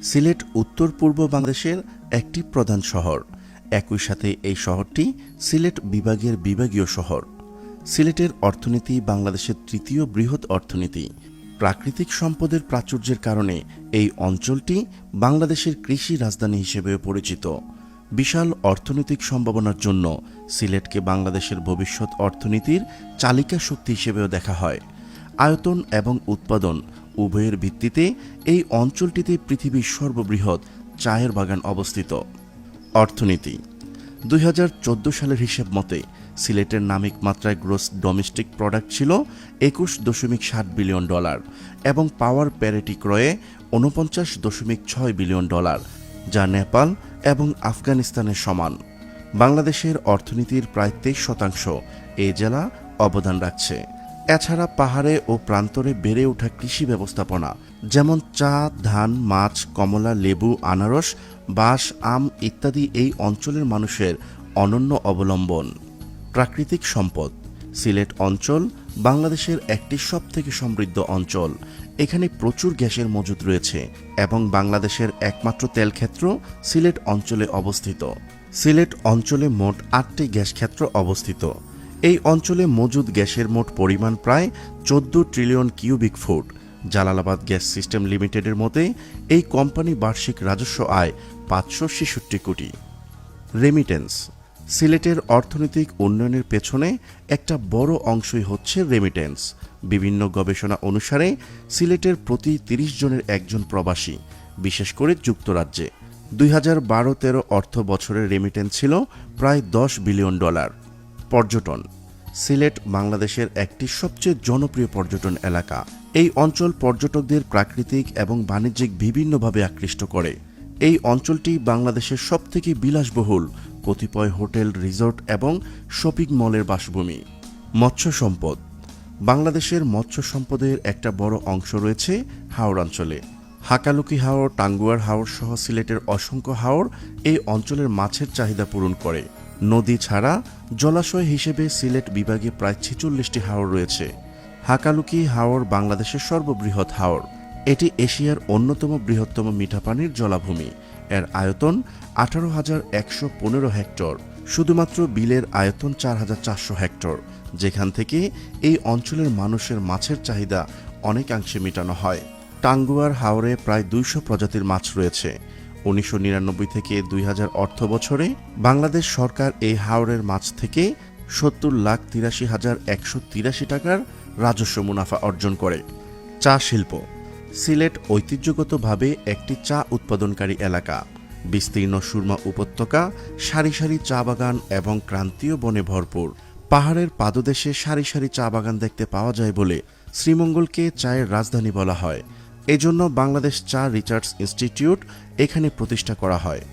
সিলেট উত্তর পূর্ব বাংলাদেশের একটি প্রধান শহর। একই সাথে এই শহরটি সিলেট বিভাগের বিভাগীয় শহর। সিলেটের অর্থনীতি বাংলাদেশের তৃতীয় বৃহৎ অর্থনীতি। প্রাকৃতিক সম্পদের প্রাচুর্যের কারণে এই অঞ্চলটি বাংলাদেশের কৃষি রাজধানী হিসেবেও পরিচিত। বিশাল অর্থনৈতিক সম্ভাবনার জন্য সিলেটকে বাংলাদেশের ভবিষ্যৎ অর্থনীতির চালিকা শক্তি হিসেবেও দেখা হয়। আয়তন এবং উৎপাদন উভয়ের ভিত্তিতে এই অঞ্চলটিতে পৃথিবীর সর্ববৃহৎ চায়ের বাগান অবস্থিত। অর্থনীতি 2014 সালের হিসেব মতে সিলেটের নামিক মাত্রায় গ্রোস ডোমেস্টিক প্রোডাক্ট ছিল $21.7 বিলিয়ন এবং পাওয়ার প্যারিটি ক্রয়ে $49.6 বিলিয়ন, যা নেপাল এবং আফগানিস্তানের সমান। বাংলাদেশের অর্থনীতির প্রায় 23% এই জেলা অবদান রাখছে। এছাড়া পাহাড়ে ও প্রান্তরে বেড়ে ওঠা কৃষি ব্যবস্থাপনা, যেমন চা, ধান, মাছ, কমলা, লেবু, আনারস, বাঁশ, আম ইত্যাদি এই অঞ্চলের মানুষের অনন্য অবলম্বন। প্রাকৃতিক সম্পদ সিলেট অঞ্চল বাংলাদেশের একটি সবথেকে সমৃদ্ধ অঞ্চল। এখানে প্রচুর গ্যাসের মজুদ রয়েছে এবং বাংলাদেশের একমাত্র তেল ক্ষেত্র সিলেট অঞ্চলে অবস্থিত। সিলেট অঞ্চলে মোট 8টি গ্যাস ক্ষেত্র অবস্থিত। এই অঞ্চলে মজুদ গ্যাসের মোট পরিমাণ প্রায় 14 trillion cubic foot. Jalalabad gas system লিমিটেডের মতে এই কোম্পানি বার্ষিক রাজস্ব আয় 566 কোটি। রেমিটেন্স সিলেটের অর্থনৈতিক উন্নয়নের পেছনে একটা বড় অংশই হচ্ছে রেমিটেন্স। বিভিন্ন গবেষণা অনুসারে সিলেটের প্রতি 30 জনের একজন প্রবাসী, বিশেষ করে যুক্তরাজ্যে। 2012-13 অর্থ বছরের রেমিটেন্স ছিল প্রায় $10 বিলিয়ন। পর্যটন সিলেট বাংলাদেশের একটি সবচেয়ে জনপ্রিয় পর্যটন এলাকা। এই অঞ্চল পর্যটকদের প্রাকৃতিক এবং বাণিজ্যিক বিভিন্নভাবে আকৃষ্ট করে। এই অঞ্চলটি বাংলাদেশের সবথেকে বিলাসবহুল কতিপয় হোটেল, রিসোর্ট এবং শপিং মলের বাসভূমি। মৎস্য সম্পদ বাংলাদেশের মৎস্য সম্পদের একটা বড় অংশ রয়েছে হাওর অঞ্চলে। হাকালুকি হাওর, টাঙ্গুয়ার হাওর সহ সিলেটের অসংখ্য হাওর এই অঞ্চলের মাছের চাহিদা পূরণ করে। নদী ছাড়া জলাশয় হিসেবে সিলেট বিভাগে প্রায় 46টি হাওর রয়েছে। হাকালুকি হাওর বাংলাদেশের সর্ববৃহৎ হাওর। এটি এশিয়ার অন্যতম বৃহত্তম মিঠা পানির জলাভূমি। এর আয়তন 18,115 হেক্টর। শুধুমাত্র বিলের আয়তন 4,400 হেক্টর, যেখান থেকে এই অঞ্চলের মানুষের মাছের চাহিদা অনেকাংশে মেটানো হয়। টাঙ্গুয়ার হাওরে প্রায় 200 প্রজাতির মাছ রয়েছে। 1999 থেকে 2000 অর্থ বছরে বাংলাদেশ সরকার এই হাওরের মাছ থেকে 70,83,183 টাকার রাজস্ব মুনাফা অর্জন করে। চা শিল্প সিলেট ঐতিহ্যগতভাবে একটি চা উৎপাদনকারী এলাকা। বিস্তীর্ণ সুরমা উপত্যকা, সারি সারি চা বাগান এবং ক্রান্তীয় বনে ভরপুর। পাহাড়ের পাদদেশে সারি সারি চা বাগান দেখতে পাওয়া যায় বলে শ্রীমঙ্গলকে চায়ের রাজধানী বলা হয়। এজন্য বাংলাদেশ চা রিসার্চ ইনস্টিটিউট এখানে প্রতিষ্ঠা করা হয়।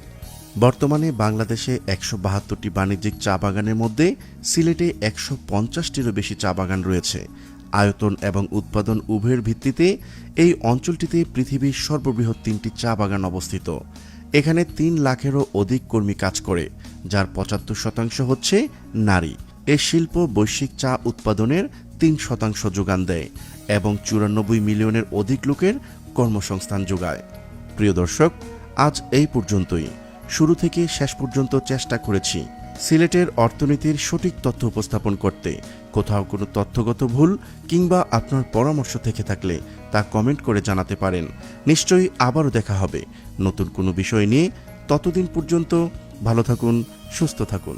বর্তমানে বাংলাদেশে 172টি বাণিজ্যিক চা বাগানের মধ্যে সিলেটে 150টিরও বেশি চা বাগান রয়েছে। আয়তন এবং উৎপাদন উভয়ের ভিত্তিতে এই অঞ্চলটিতে পৃথিবীর সর্ববৃহৎ 3টি চা বাগান অবস্থিত। এখানে 3 লাখেরও অধিক কর্মী কাজ করে, যার 75% হচ্ছে নারী। এই শিল্প বৈশ্বিক চা উৎপাদনের 3% যোগান দেয় এবং 94 মিলিয়নের অধিক লোকের কর্মসংস্থান যোগায়। প্রিয় দর্শক, আজ এই পর্যন্তই। শুরু থেকে শেষ পর্যন্ত চেষ্টা করেছি সিলেটের অর্থনীতির সঠিক তথ্য উপস্থাপন করতে। কোথাও কোনো তথ্যগত ভুল কিংবা আপনার পরামর্শ থেকে থাকলে তা কমেন্ট করে জানাতে পারেন। নিশ্চয়ই আবারও দেখা হবে নতুন কোনো বিষয় নিয়ে। ততদিন পর্যন্ত ভালো থাকুন, সুস্থ থাকুন।